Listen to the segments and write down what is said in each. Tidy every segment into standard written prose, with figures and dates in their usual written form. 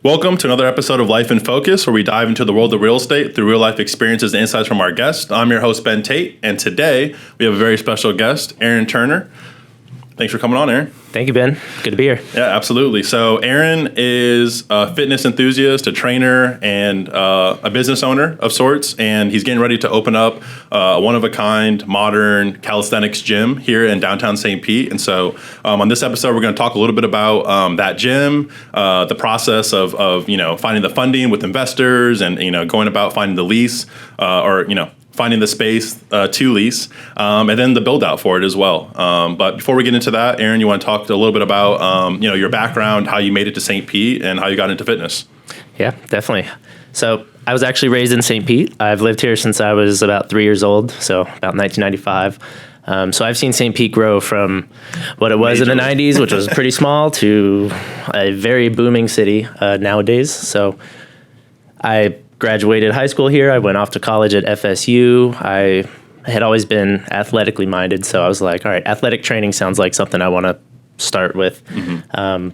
Welcome to another episode of Life in Focus, where we dive into the world of real estate through real-life experiences and insights from our guests. I'm your host, Ben Tate, and today we have a very special guest, Aaron Turner. Thanks for coming on, Aaron. Thank you, Ben. Good to be here. Yeah, absolutely. So Aaron is a fitness enthusiast, a trainer, and a business owner of sorts, and he's getting ready to open up a one-of-a-kind, modern calisthenics gym here in downtown St. Pete. And so on this episode, we're going to talk a little bit about that gym, the process of finding the funding with investors and, going about finding the lease finding the space to lease, and then the build out for it as well. But before we get into that, Aaron, you want to talk a little bit about your background, how you made it to St. Pete, and how you got into fitness? Yeah, definitely. So I was actually raised in St. Pete. I've lived here since I was about 3 years old, so about 1995. So I've seen St. Pete grow from what it was in the 90s, which was pretty small, to a very booming city nowadays. So I graduated high school here. I went off to college at FSU. I had always been athletically minded, so I was like, all right, athletic training sounds like something I want to start with. Mm-hmm.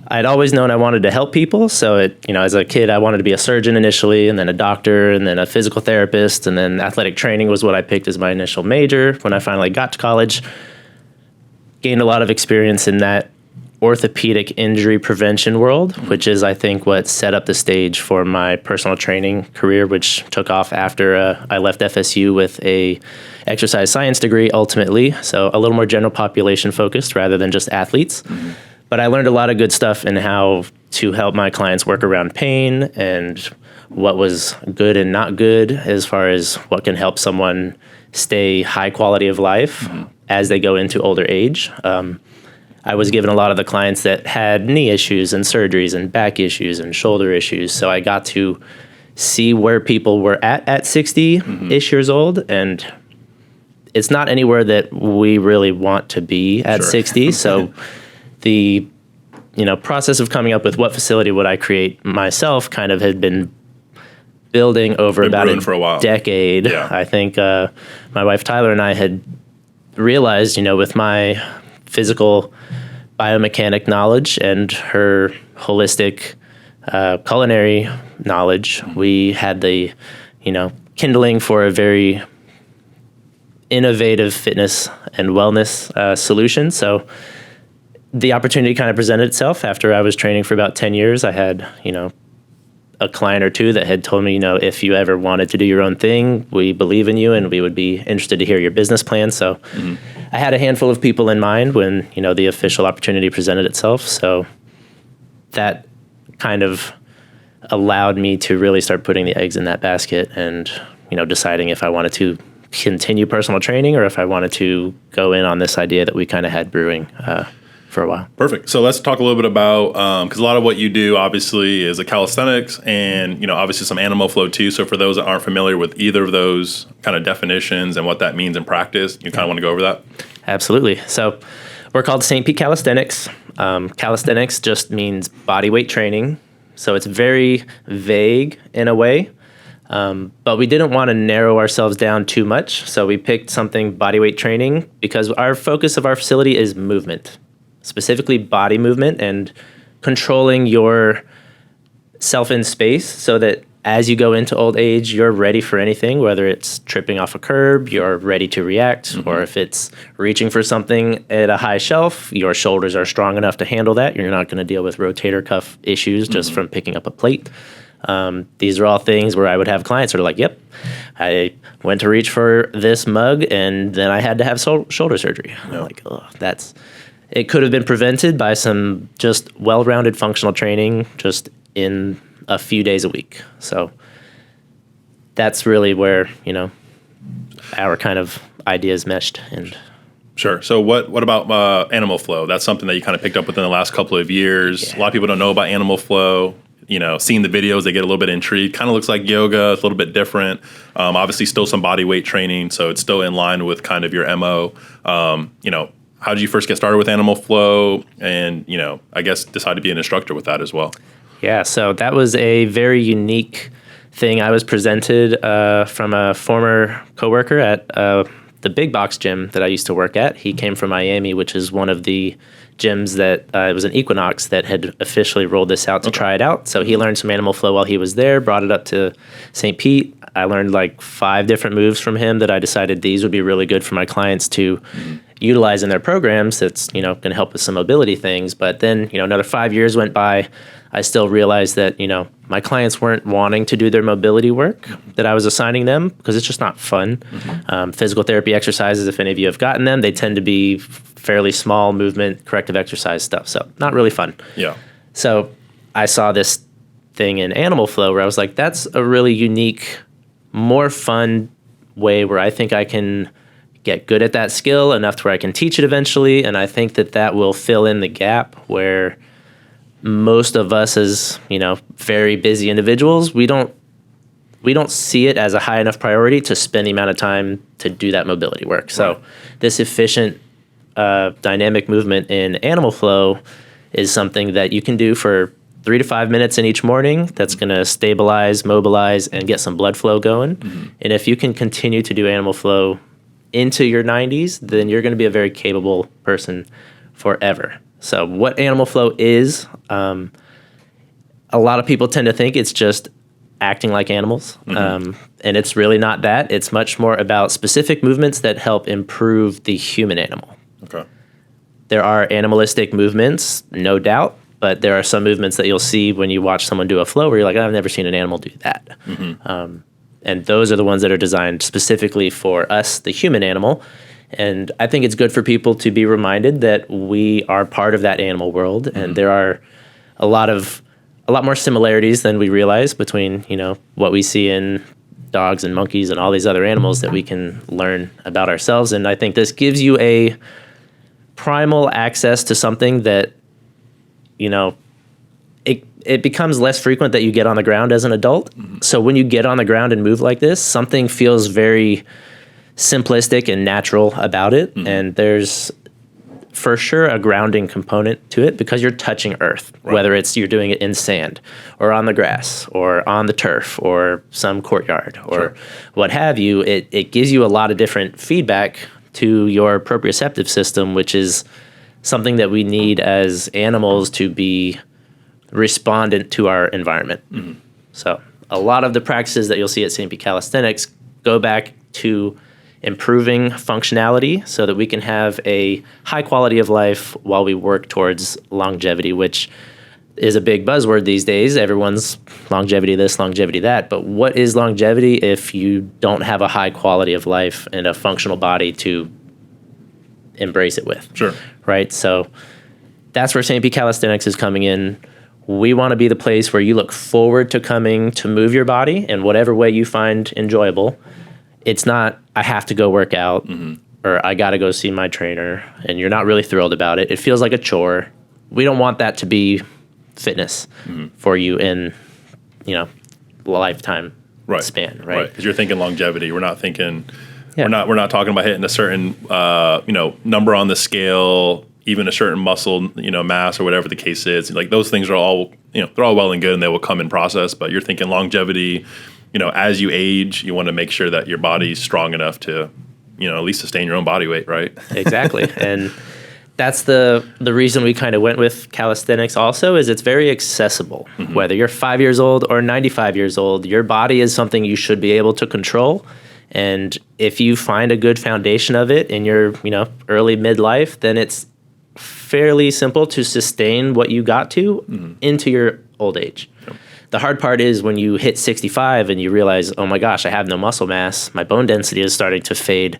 I'd always known I wanted to help people, so as a kid, I wanted to be a surgeon initially, and then a doctor, and then a physical therapist, and then athletic training was what I picked as my initial major. When I finally got to college, gained a lot of experience in that orthopedic injury prevention world, which is, I think, what set up the stage for my personal training career, which took off after I left FSU with a exercise science degree ultimately. So a little more general population focused rather than just athletes. Mm-hmm. But I learned a lot of good stuff in how to help my clients work around pain and what was good and not good as far as what can help someone stay high quality of life as they go into older age. I was given a lot of the clients that had knee issues and surgeries and back issues and shoulder issues. So I got to see where people were at 60-ish years old. And it's not anywhere that we really want to be at 60. So the process of coming up with what facility would I create myself kind of had been building over about a decade. Yeah. I think my wife Tyler and I had realized, with my physical biomechanic knowledge and her holistic culinary knowledge, we had the, kindling for a very innovative fitness and wellness solution. So the opportunity kind of presented itself after I was training for about 10 years. I had, a client or two that had told me, if you ever wanted to do your own thing, we believe in you and we would be interested to hear your business plan. So I had a handful of people in mind when, the official opportunity presented itself. So that kind of allowed me to really start putting the eggs in that basket and, deciding if I wanted to continue personal training or if I wanted to go in on this idea that we kind of had brewing for a while. Perfect. So let's talk a little bit about, because a lot of what you do obviously is a calisthenics and, obviously some animal flow too. So for those that aren't familiar with either of those kind of definitions and what that means in practice, you kind of want to go over that? Absolutely. So we're called St. Pete Calisthenics. Calisthenics just means body weight training. So it's very vague in a way. But we didn't want to narrow ourselves down too much. So we picked something body weight training because our focus of our facility is movement. Specifically body movement and controlling your self in space so that as you go into old age, you're ready for anything, whether it's tripping off a curb, you're ready to react, or if it's reaching for something at a high shelf, your shoulders are strong enough to handle that. You're not going to deal with rotator cuff issues just from picking up a plate. These are all things where I would have clients that are like, yep, I went to reach for this mug and then I had to have shoulder surgery. I'm like, oh, it could have been prevented by some just well-rounded functional training just in a few days a week. So that's really where, our kind of ideas meshed. And Sure. So what about animal flow? That's something that you kind of picked up within the last couple of years. Yeah. A lot of people don't know about animal flow. Seeing the videos, they get a little bit intrigued. Kind of looks like yoga. It's a little bit different. Obviously still some body weight training. So it's still in line with kind of your MO. How did you first get started with animal flow and, I guess decide to be an instructor with that as well? Yeah, so that was a very unique thing. I was presented from a former coworker at the big box gym that I used to work at. He came from Miami, which is one of the gyms that it was an Equinox that had officially rolled this out to try it out. So he learned some animal flow while he was there, brought it up to St. Pete. I learned like 5 different moves from him that I decided these would be really good for my clients to utilize in their programs. That's, going to help with some mobility things. But then, another 5 years went by. I still realized that, my clients weren't wanting to do their mobility work that I was assigning them because it's just not fun. Physical therapy exercises, if any of you have gotten them, they tend to be fairly small movement, corrective exercise stuff. So not really fun. Yeah. So I saw this thing in animal flow where I was like, that's a really unique, more fun way where I think I can get good at that skill enough to where I can teach it eventually. And I think that will fill in the gap where most of us as, very busy individuals, we don't see it as a high enough priority to spend the amount of time to do that mobility work. So this efficient dynamic movement in animal flow is something that you can do for 3 to 5 minutes in each morning that's going to stabilize, mobilize, and get some blood flow going. And if you can continue to do animal flow into your 90s, then you're going to be a very capable person forever. So what animal flow is, a lot of people tend to think it's just acting like animals. And it's really not that. It's much more about specific movements that help improve the human animal. Okay. There are animalistic movements, no doubt, but there are some movements that you'll see when you watch someone do a flow where you're like, I've never seen an animal do that. And those are the ones that are designed specifically for us, the human animal. And I think it's good for people to be reminded that we are part of that animal world, and there are a lot more similarities than we realize between, what we see in dogs and monkeys and all these other animals that we can learn about ourselves. And I think this gives you a primal access to something that, it becomes less frequent that you get on the ground as an adult. So when you get on the ground and move like this, something feels very simplistic and natural about it. And there's for sure a grounding component to it because you're touching earth, whether it's you're doing it in sand or on the grass or on the turf or some courtyard or what have you. It gives you a lot of different feedback to your proprioceptive system, which is something that we need as animals to be respondent to our environment. So a lot of the practices that you'll see at St. Pete Calisthenics go back to improving functionality so that we can have a high quality of life while we work towards longevity, which is a big buzzword these days. Everyone's longevity this, longevity that. But what is longevity if you don't have a high quality of life and a functional body to embrace it with? Sure. Right? So that's where St. Pete Calisthenics is coming in. We want to be the place where you look forward to coming to move your body in whatever way you find enjoyable. It's not, I have to go work out or I got to go see my trainer and you're not really thrilled about it. It feels like a chore. We don't want that to be fitness for you in, lifetime span, right? Because you're thinking longevity. We're not thinking, we're not talking about hitting a certain, number on the scale, even a certain muscle, mass or whatever the case is. Like those things are all, they're all well and good and they will come in process, but you're thinking longevity, as you age, you want to make sure that your body's strong enough to, at least sustain your own body weight, right? Exactly. And that's the reason we kind of went with calisthenics also is it's very accessible. Whether you're 5 years old or 95 years old, your body is something you should be able to control. And if you find a good foundation of it in your, early midlife, then it's fairly simple to sustain what you got to into your old age. Yep. The hard part is when you hit 65 and you realize, oh my gosh, I have no muscle mass. My bone density is starting to fade.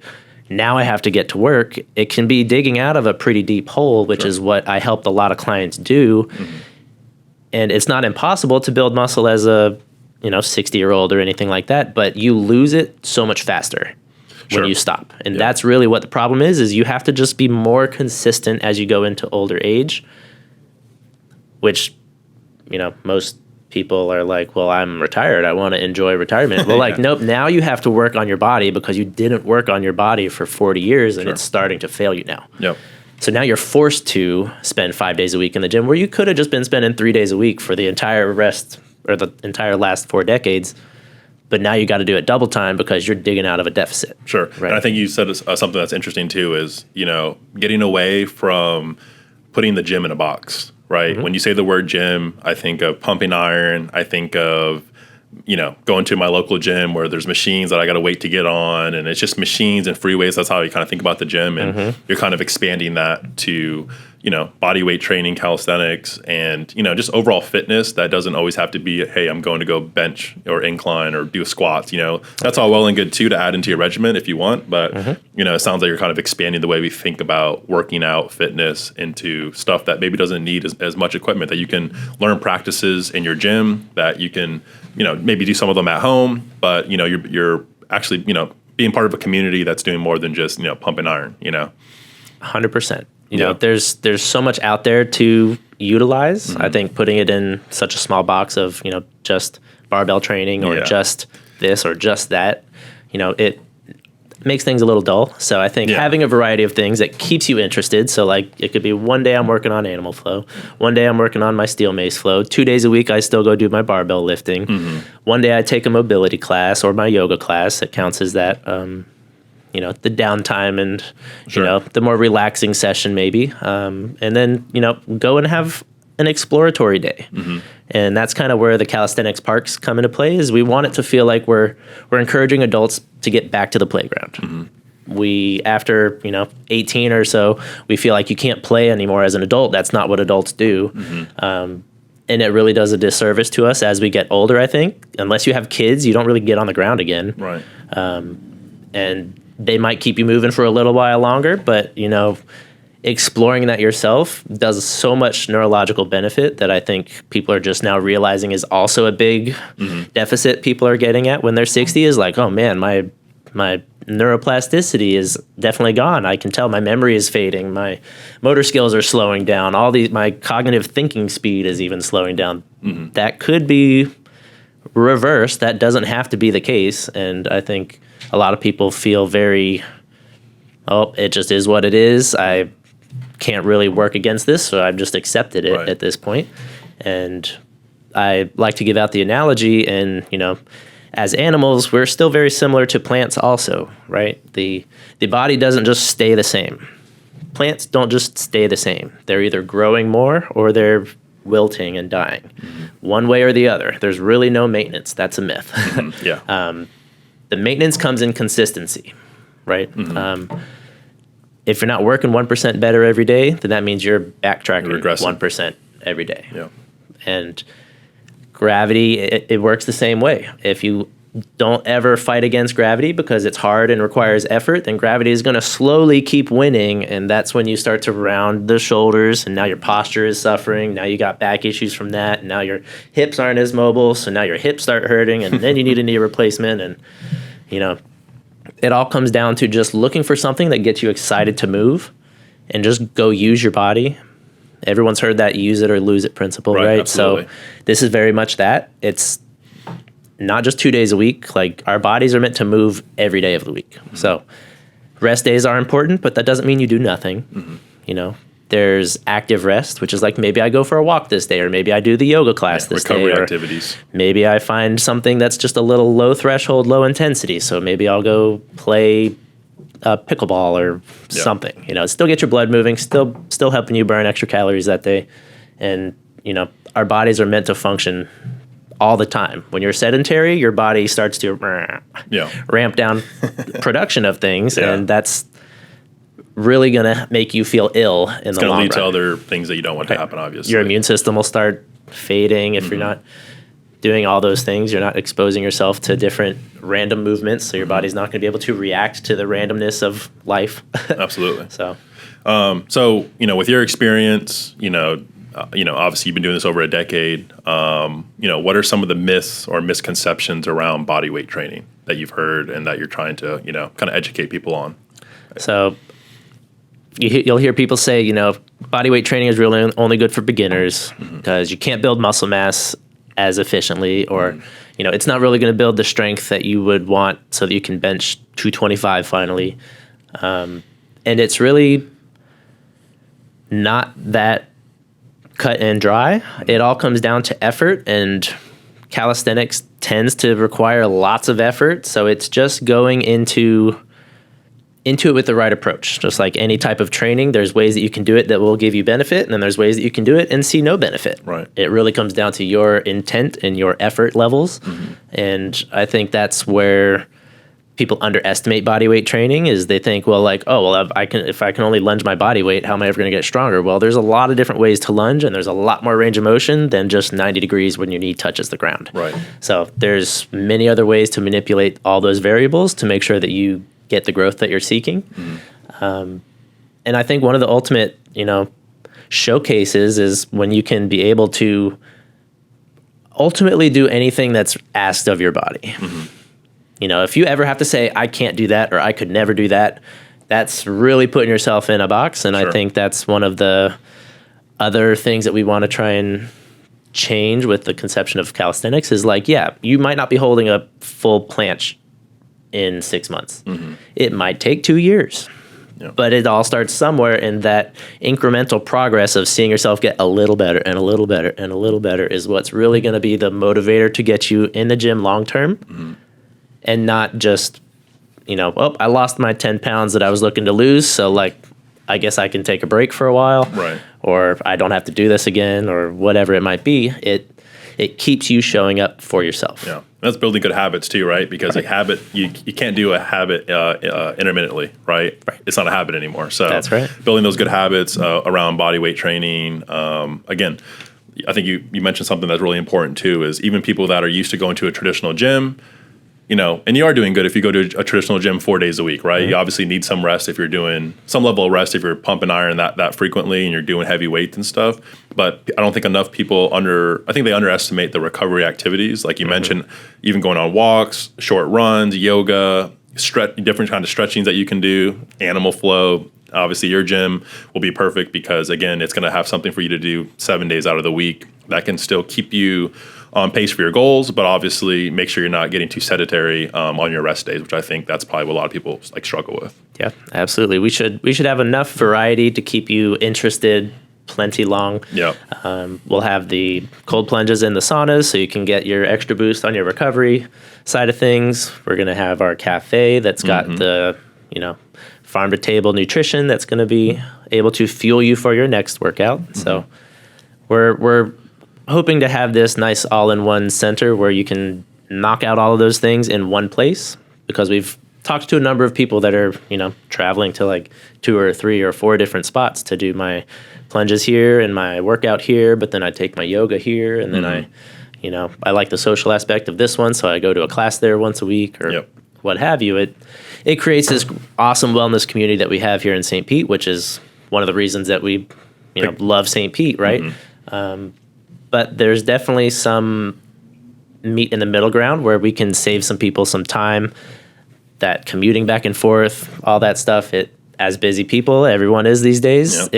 Now I have to get to work. It can be digging out of a pretty deep hole, which is what I helped a lot of clients do. And it's not impossible to build muscle as a 60-year-old or anything like that, but you lose it so much faster when you stop. And that's really what the problem is you have to just be more consistent as you go into older age, which, most people are like, well, I'm retired. I want to enjoy retirement. Well, nope, now you have to work on your body because you didn't work on your body for 40 years and it's starting to fail you now. Yep. So now you're forced to spend 5 days a week in the gym where you could have just been spending 3 days a week for the entire rest or the entire last 4 decades. but now you got to do it double time because you're digging out of a deficit. Sure. Right. And I think you said something that's interesting too is, getting away from putting the gym in a box, right? Mm-hmm. When you say the word gym, I think of pumping iron. I think of, going to my local gym where there's machines that I got to wait to get on, and it's just machines and free weights. That's how you kind of think about the gym. And Mm-hmm. you're kind of expanding that to, body weight training, calisthenics, and, just overall fitness. That doesn't always have to be, hey, I'm going to go bench or incline or do squats. That's all well and good too to add into your regimen if you want. But, it sounds like you're kind of expanding the way we think about working out, fitness into stuff that maybe doesn't need as much equipment, that you can learn practices in your gym, that you can, maybe do some of them at home, but, you're actually, being part of a community that's doing more than just, pumping iron, 100%. There's so much out there to utilize. I think putting it in such a small box of, just barbell training or just this or just that, it makes things a little dull. So I think having a variety of things that keeps you interested. So like it could be one day I'm working on animal flow, one day I'm working on my steel mace flow, 2 days a week I still go do my barbell lifting. One day I take a mobility class or my yoga class. It counts as that. The downtime and, the more relaxing session maybe. And then, go and have an exploratory day. And that's kind of where the calisthenics parks come into play, is we want it to feel like we're encouraging adults to get back to the playground. We, after, 18 or so, we feel like you can't play anymore as an adult. That's not what adults do. And it really does a disservice to us as we get older, I think. Unless you have kids, you don't really get on the ground again. Right. And they might keep you moving for a little while longer, but, exploring that yourself does so much neurological benefit that I think people are just now realizing is also a big deficit people are getting at when they're 60, is like, oh man, my neuroplasticity is definitely gone. I can tell my memory is fading. My motor skills are slowing down. My cognitive thinking speed is even slowing down. That could be reversed. That doesn't have to be the case. And I think a lot of people feel very, it just is what it is. I can't really work against this, so I've just accepted it at this point. And I like to give out the analogy, and, as animals, we're still very similar to plants also, right? The body doesn't just stay the same. Plants don't just stay the same. They're either growing more or they're wilting and dying. One way or the other. There's really no maintenance. That's a myth. The maintenance comes in consistency, right? If you're not working 1% better every day, then that means you're backtracking 1% every day. And gravity, it works the same way. If you don't ever fight against gravity because it's hard and requires effort, then gravity is going to slowly keep winning, and that's when you start to round the shoulders, and now your posture is suffering. Now you got back issues from that, and now your hips aren't as mobile, so now your hips start hurting, and then you need a knee replacement, and, it all comes down to just looking for something that gets you excited to move and just go use your body. Everyone's heard that use it or lose it principle, right? Absolutely. So this is very much that. It's not just 2 days a week. Like, our bodies are meant to move every day of the week. So rest days are important, but that doesn't mean you do nothing. There's active rest, which is like, maybe I go for a walk this day, or maybe I do the yoga class this day. Recovery activities. Maybe I find something that's just a little low threshold, low intensity. So maybe I'll go play pickleball or something. Still get your blood moving, still helping you burn extra calories that day. And, our bodies are meant to function all the time. When you're sedentary, your body starts to ramp down production of things, and that's really going to make you feel ill in the long run. It's going to lead to other things that you don't want to happen, obviously. Your immune system will start fading if you're not doing all those things. You're not exposing yourself to different random movements, so your body's not going to be able to react to the randomness of life. Absolutely. So, with your experience, obviously you've been doing this over a decade. What are some of the myths or misconceptions around body weight training that you've heard and that you're trying to, kind of educate people on? So you'll hear people say, body weight training is really only good for beginners because you can't build muscle mass as efficiently, or, it's not really going to build the strength that you would want so that you can bench 225 finally. And it's really not that cut and dry. It all comes down to effort, and calisthenics tends to require lots of effort. So it's just going into it with the right approach. Just like any type of training, there's ways that you can do it that will give you benefit, and then there's ways that you can do it and see no benefit. Right. It really comes down to your intent and your effort levels. And I think that's where people underestimate body weight training. Is they think, well, like, oh, well, if I can only lunge my body weight, how am I ever going to get stronger? Well, there's a lot of different ways to lunge, and there's a lot more range of motion than just 90 degrees when your knee touches the ground. Right. So there's many other ways to manipulate all those variables to make sure that you get the growth that you're seeking. And I think one of the ultimate, showcases is when you can be able to ultimately do anything that's asked of your body. If you ever have to say, I can't do that, or I could never do that, that's really putting yourself in a box. And I think that's one of the other things that we want to try and change with the conception of calisthenics is like, yeah, you might not be holding a full planche in 6 months. It might take 2 years. But it all starts somewhere in that incremental progress of seeing yourself get a little better and a little better and a little better is what's really going to be the motivator to get you in the gym long term. And not just, I lost my 10 pounds that I was looking to lose, so like, I guess I can take a break for a while, right? Or I don't have to do this again, or whatever it might be. It keeps you showing up for yourself. Yeah, that's building good habits too, right? Because a habit, you can't do a habit intermittently, right? It's not a habit anymore. So that's right. Building those good habits around body weight training. Again, I think you mentioned something that's really important too. Is even people that are used to going to a traditional gym. And you are doing good if you go to a traditional gym 4 days a week, right? You obviously need some rest if you're doing some level of rest if you're pumping iron that frequently and you're doing heavy weights and stuff. But I don't think enough people I think they underestimate the recovery activities. Like you mentioned, even going on walks, short runs, yoga, different kind of stretchings that you can do, animal flow. Obviously, your gym will be perfect because, again, it's going to have something for you to do 7 days out of the week that can still keep you on pace for your goals, but obviously make sure you're not getting too sedentary on your rest days, which I think that's probably what a lot of people struggle with. Yeah, absolutely. We should have enough variety to keep you interested plenty long. Yeah. We'll have the cold plunges in the saunas so you can get your extra boost on your recovery side of things. We're going to have our cafe that's got the, farm to table nutrition that's going to be able to fuel you for your next workout. So we're hoping to have this nice all-in-one center where you can knock out all of those things in one place, because we've talked to a number of people that are, traveling to like 2 or 3 or 4 different spots to do my plunges here and my workout here, but then I take my yoga here, and then I like the social aspect of this one, so I go to a class there once a week or what have you. It creates this awesome wellness community that we have here in St. Pete, which is one of the reasons that we, love St. Pete, right? But there's definitely some meet in the middle ground where we can save some people some time. That commuting back and forth, all that stuff, as busy people, everyone is these days,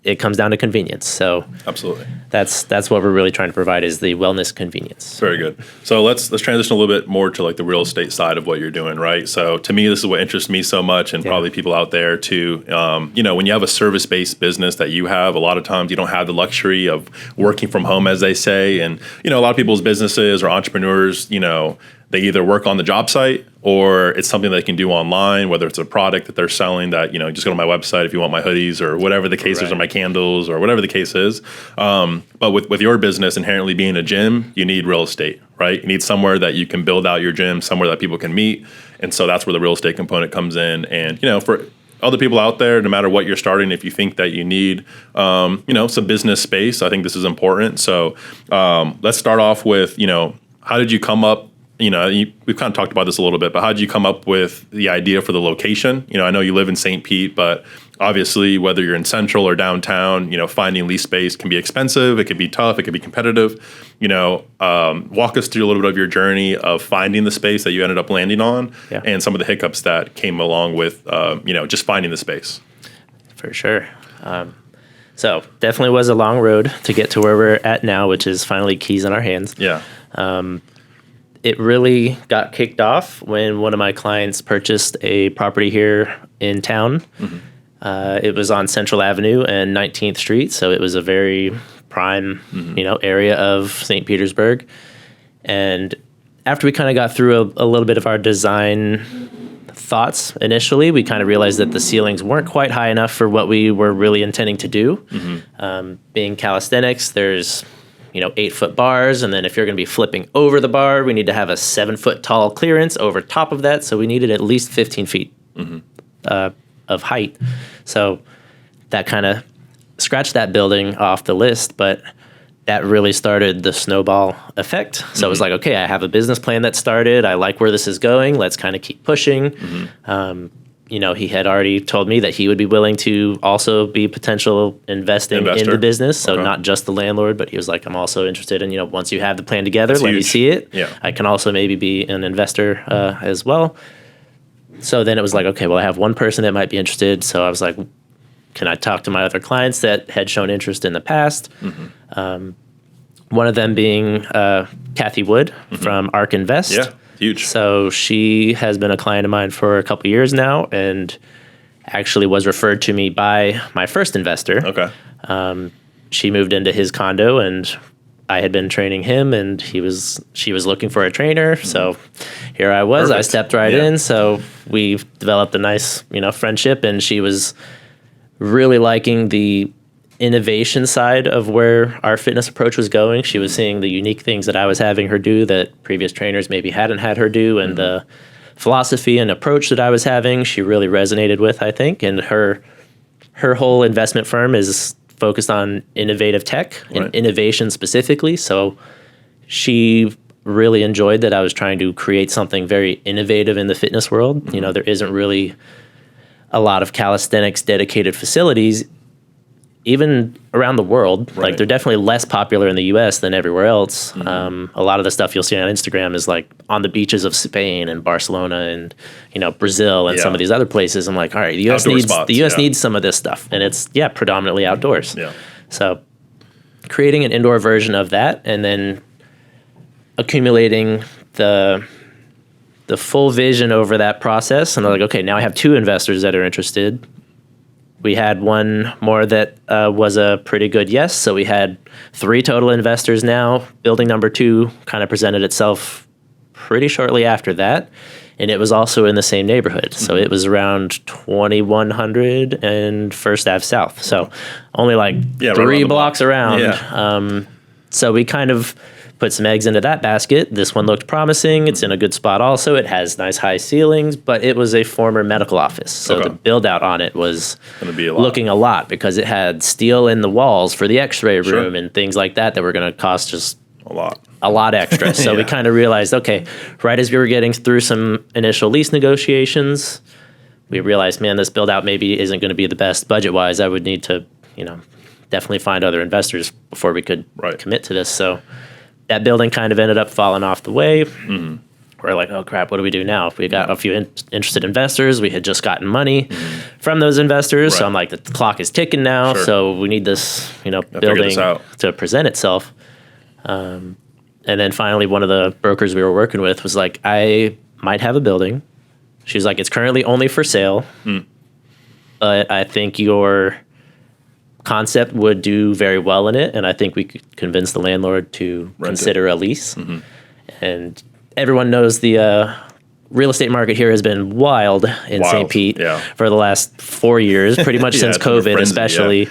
it comes down to convenience. So absolutely, that's what we're really trying to provide is the wellness convenience. Very good. So let's transition a little bit more to like the real estate side of what you're doing, right? So to me, this is what interests me so much, and probably people out there too. When you have a service-based business that you have, a lot of times you don't have the luxury of working from home, as they say, and a lot of people's businesses or entrepreneurs, they either work on the job site or it's something they can do online, whether it's a product that they're selling that, just go to my website if you want my hoodies or whatever the case is, or my candles or whatever the case is. But with your business inherently being a gym, you need real estate, right? You need somewhere that you can build out your gym, somewhere that people can meet. And so that's where the real estate component comes in. And, for other people out there, no matter what you're starting, if you think that you need, some business space, I think this is important. So let's start off with, how did you come up? We've kind of talked about this a little bit, but how did you come up with the idea for the location? I know you live in St. Pete, but obviously whether you're in Central or downtown, finding lease space can be expensive. It can be tough. It can be competitive. Walk us through a little bit of your journey of finding the space that you ended up landing on and some of the hiccups that came along with, just finding the space. For sure. So definitely was a long road to get to where we're at now, which is finally keys in our hands. Yeah. It really got kicked off when one of my clients purchased a property here in town. It was on Central Avenue and 19th Street, so it was a very prime, area of St. Petersburg. And after we kind of got through a little bit of our design thoughts initially, we kind of realized that the ceilings weren't quite high enough for what we were really intending to do. Being calisthenics, there's 8-foot bars, and then if you're going to be flipping over the bar, we need to have a 7-foot tall clearance over top of that. So we needed at least 15 feet of height. So that kind of scratched that building off the list, but that really started the snowball effect. So it was like, okay, I have a business plan that started. I like where this is going. Let's kind of keep pushing. He had already told me that he would be willing to also be potential investor in the business. So not just the landlord, but he was like, I'm also interested in, once you have the plan together, let me see it. Yeah. I can also maybe be an investor as well. So then it was like, okay, well, I have one person that might be interested. So I was like, can I talk to my other clients that had shown interest in the past? One of them being Kathy Wood from ARK Invest. Yeah, huge. So she has been a client of mine for a couple of years now, and actually was referred to me by my first investor. Okay. She moved into his condo, and I had been training him, and she was looking for a trainer. So here I was. Perfect. I stepped right in. So we developed a nice, friendship, and she was really liking the innovation side of where our fitness approach was going. She was seeing the unique things that I was having her do that previous trainers maybe hadn't had her do, and the philosophy and approach that I was having, she really resonated with, I think. And her whole investment firm is focused on innovative tech and innovation specifically. So she really enjoyed that I was trying to create something very innovative in the fitness world. There isn't really a lot of calisthenics dedicated facilities, even around the world. Like, they're definitely less popular in the US than everywhere else. A lot of the stuff you'll see on Instagram is like on the beaches of Spain and Barcelona and, Brazil and some of these other places. I'm like, all right, the US needs some of this stuff. And it's, predominantly outdoors. Yeah. So creating an indoor version of that, and then accumulating the full vision over that process. And I'm like, okay, now I have 2 investors that are interested. We had one more that was a pretty good yes. So we had 3 total investors now. Building number 2 kind of presented itself pretty shortly after that. And it was also in the same neighborhood. So it was around 2100 and First Ave South. So only like 3 blocks around. Yeah. So we kind of put some eggs into that basket. This one looked promising. It's in a good spot also. It has nice high ceilings, but it was a former medical office. So the build out on it was looking a lot, because it had steel in the walls for the x-ray room and things like that were going to cost just a lot extra. So we kind of realized, okay, right as we were getting through some initial lease negotiations, we realized, man, this build out maybe isn't going to be the best budget wise. I would need to, definitely find other investors before we could commit to this. So that building kind of ended up falling off the way. We're like, oh crap, what do we do now? We got a few interested investors. We had just gotten money from those investors. So I'm like, the clock is ticking now. So we need this, building to present itself. And then finally, one of the brokers we were working with was like, I might have a building. She's like, it's currently only for sale. But I think your concept would do very well in it, and I think we could convince the landlord to consider a lease. And everyone knows the real estate market here has been wild in St. Pete for the last 4 years, pretty much since COVID, especially.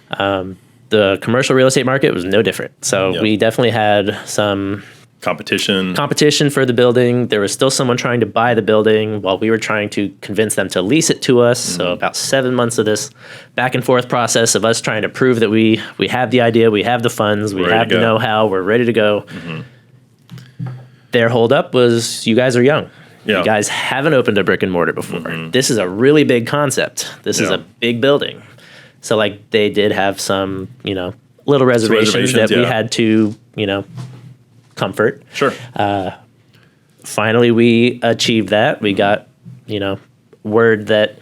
The commercial real estate market was no different. So we definitely had some competition for the building. There was still someone trying to buy the building while we were trying to convince them to lease it to us. So about 7 months of this back and forth process of us trying to prove that we have the idea, we have the funds, we have the know-how, we're ready to go. Their holdup was, you guys are young. You guys haven't opened a brick and mortar before. This is a really big concept. This is a big building. So like, they did have some, little reservations that we had to, comfort. Sure. Finally, we achieved that. We got, word that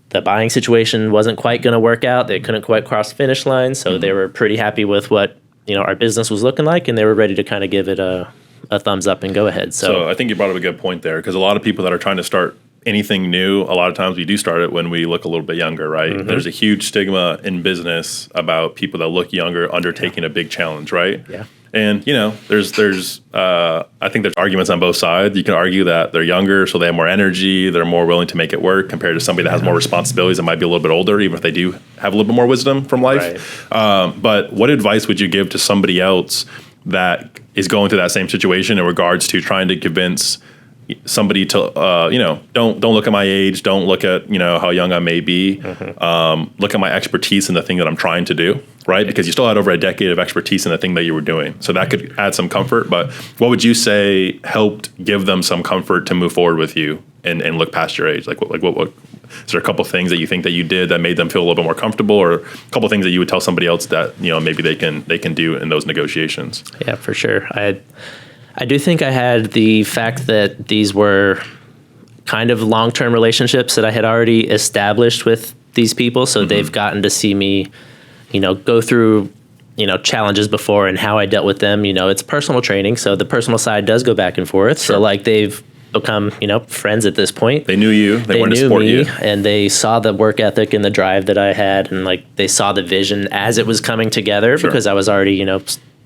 the buying situation wasn't quite going to work out. They couldn't quite cross the finish line. So they were pretty happy with what, our business was looking like, and they were ready to kind of give it a thumbs up and go ahead. So I think you brought up a good point there, because a lot of people that are trying to start anything new, a lot of times we do start it when we look a little bit younger, right? There's a huge stigma in business about people that look younger undertaking a big challenge, right? Yeah. And, I think there's arguments on both sides. You can argue that they're younger, so they have more energy. They're more willing to make it work compared to somebody that has more responsibilities and might be a little bit older, even if they do have a little bit more wisdom from life. Right. But what advice would you give to somebody else that is going through that same situation in regards to trying to convince somebody to, don't look at my age, don't look at, how young I may be, look at my expertise in the thing that I'm trying to do, right? Because you still had over a decade of expertise in the thing that you were doing. So that could add some comfort. But what would you say helped give them some comfort to move forward with you and look past your age? What is there a couple things that you think that you did that made them feel a little bit more comfortable, or a couple things that you would tell somebody else that, maybe they can do in those negotiations? Yeah, for sure. I do think I had the fact that these were kind of long-term relationships that I had already established with these people. So they've gotten to see me, go through, challenges before and how I dealt with them. It's personal training. So the personal side does go back and forth. Sure. So they've become, friends at this point. They knew you. They wanted to support you. And they saw the work ethic and the drive that I had. And they saw the vision as it was coming together. Sure. Because I was already,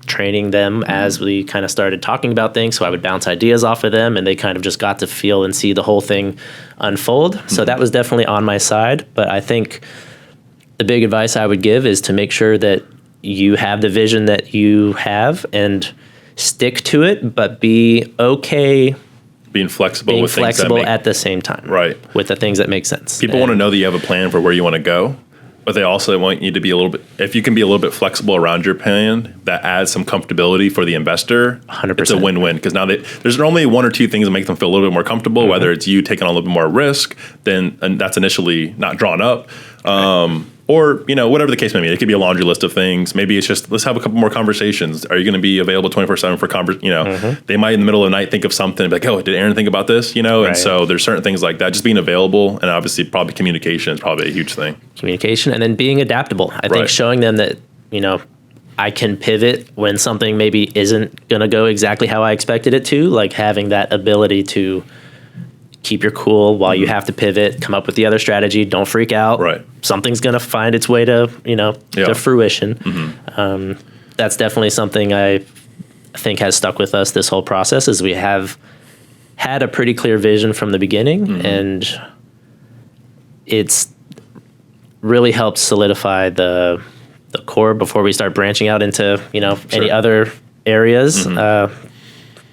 training them as we kind of started talking about things. So I would bounce ideas off of them and they kind of just got to feel and see the whole thing unfold. So that was definitely on my side. But I think the big advice I would give is to make sure that you have the vision that you have and stick to it, but be okay being flexible with things that at the same time. Right. With the things that make sense. People want to know that you have a plan for where you want to go. But they also want you to be if you can be a little bit flexible around your plan, that adds some comfortability for the investor. 100%. It's a win-win because now there's normally one or two things that make them feel a little bit more comfortable, whether it's you taking on a little bit more risk, and that's initially not drawn up. Or, whatever the case may be. It could be a laundry list of things. Maybe it's just, let's have a couple more conversations. Are you going to be available 24/7 for They might in the middle of the night think of something and be like, oh, did Aaron think about this? Right. And so there's certain things like that. Just being available, and obviously probably communication is probably a huge thing. Communication, and then being adaptable. I think showing them that, I can pivot when something maybe isn't going to go exactly how I expected it to, having that ability to keep your cool while you have to pivot, come up with the other strategy. Don't freak out. Right. Something's going to find its way to, to fruition. That's definitely something I think has stuck with us this whole process is we have had a pretty clear vision from the beginning and it's really helped solidify the core before we start branching out into, any other areas.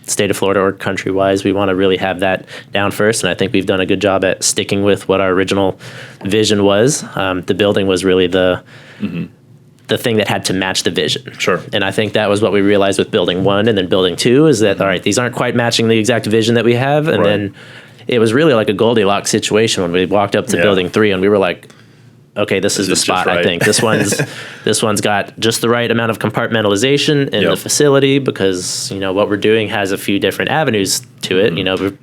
State of Florida or country-wise, we want to really have that down first, and I think we've done a good job at sticking with what our original vision was. The building was really the thing that had to match the vision. Sure. And I think that was what we realized with building 1 and then building 2 is that, all right, these aren't quite matching the exact vision that we have, and then it was really like a Goldilocks situation when we walked up to building 3 and we were like, okay, this is the spot. Right. I think this one's got just the right amount of compartmentalization in the facility because what we're doing has a few different avenues to it. We're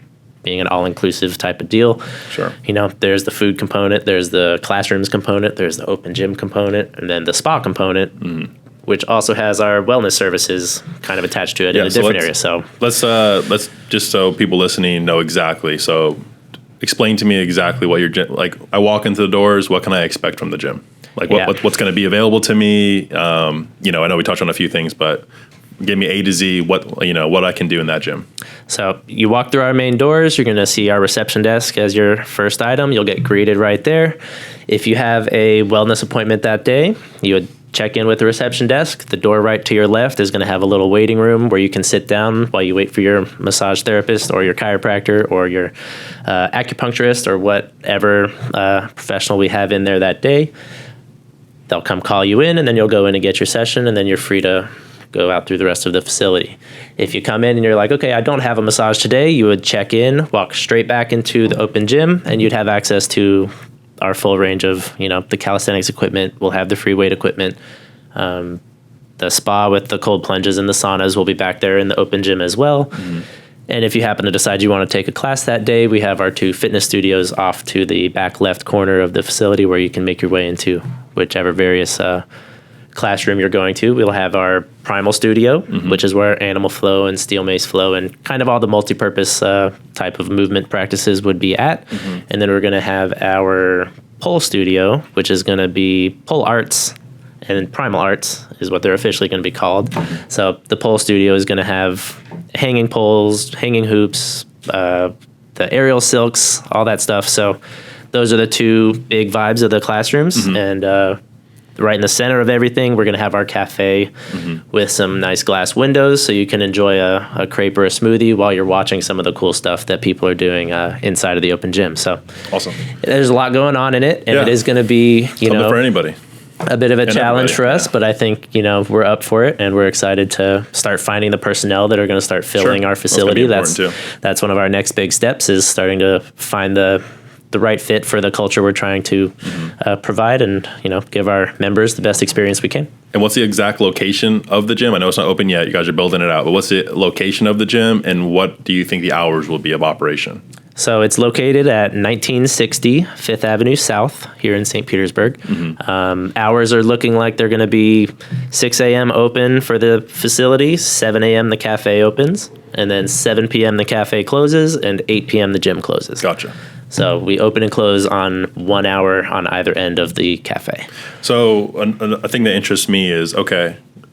being an all-inclusive type of deal. Sure. There's the food component, there's the classrooms component, there's the open gym component, and then the spa component, which also has our wellness services kind of attached to it in a different area. So let's just so people listening know exactly. So explain to me exactly what your gym, I walk into the doors, what can I expect from the gym? What's going to be available to me? I know we touched on a few things, but give me A to Z, what I can do in that gym. So you walk through our main doors, you're going to see our reception desk as your first item. You'll get greeted right there. If you have a wellness appointment that day, you would check in with the reception desk. The door right to your left is going to have a little waiting room where you can sit down while you wait for your massage therapist or your chiropractor or your acupuncturist or whatever professional we have in there that day. They'll come call you in, and then you'll go in and get your session, and then you're free to go out through the rest of the facility. If you come in and you're like, okay, I don't have a massage today, you would check in, walk straight back into the open gym, and you'd have access to our full range of, the calisthenics equipment. We'll have the free weight equipment. The spa with the cold plunges and the saunas will be back there in the open gym as well. And if you happen to decide you want to take a class that day, we have our 2 fitness studios off to the back left corner of the facility where you can make your way into whichever various classroom you're going to. We'll have our primal studio, which is where animal flow and steel mace flow and kind of all the multi-purpose type of movement practices would be at. And then we're going to have our pole studio, which is going to be pole arts and Primal Arts is what they're officially going to be called. So the pole studio is going to have hanging poles, hanging hoops, the aerial silks, all that stuff. So those are the two big vibes of the classrooms. And right in the center of everything, we're going to have our cafe with some nice glass windows so you can enjoy a crepe or a smoothie while you're watching some of the cool stuff that people are doing inside of the open gym. So awesome. There's a lot going on in it, and it is going to be, Something for anybody. A bit of a challenge for us, but I think, we're up for it, and we're excited to start finding the personnel that are going to start filling our facility. That's one of our next big steps, is starting to find the right fit for the culture we're trying to provide, and give our members the best experience we can. And what's the exact location of the gym? I know it's not open yet. You guys are building it out, but what's the location of the gym, and what do you think the hours will be of operation? So it's located at 1960 5th Avenue South here in St. Petersburg. Hours are looking like they're going to be 6 a.m. open for the facility, 7 a.m. the cafe opens, and then 7 p.m. the cafe closes, and 8 p.m. the gym closes. Gotcha. So we open and close on 1 hour on either end of the cafe. So a thing that interests me is,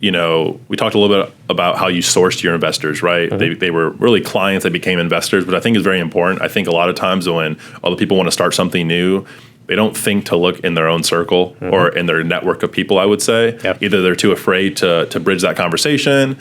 we talked a little bit about how you sourced your investors, right? They were really clients that became investors, but I think it's very important. I think a lot of times when other people want to start something new, they don't think to look in their own circle or in their network of people, I would say. Yep. Either they're too afraid to bridge that conversation.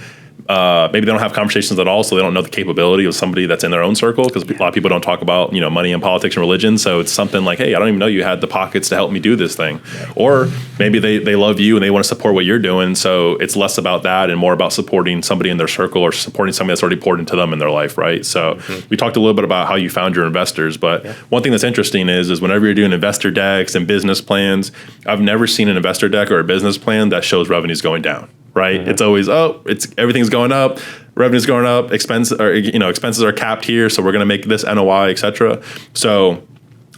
Maybe they don't have conversations at all, so they don't know the capability of somebody that's in their own circle, because a lot of people don't talk about money and politics and religion. So it's something like, hey, I don't even know you had the pockets to help me do this thing. Or maybe they love you and they want to support what you're doing. So it's less about that and more about supporting somebody in their circle or supporting somebody that's already poured into them in their life, right? So we talked a little bit about how you found your investors, but one thing that's interesting is whenever you're doing investor decks and business plans, I've never seen an investor deck or a business plan that shows revenues going down. Right? It's always, everything's going up, revenue's going up, expenses are capped here, so we're going to make this NOI, et cetera. So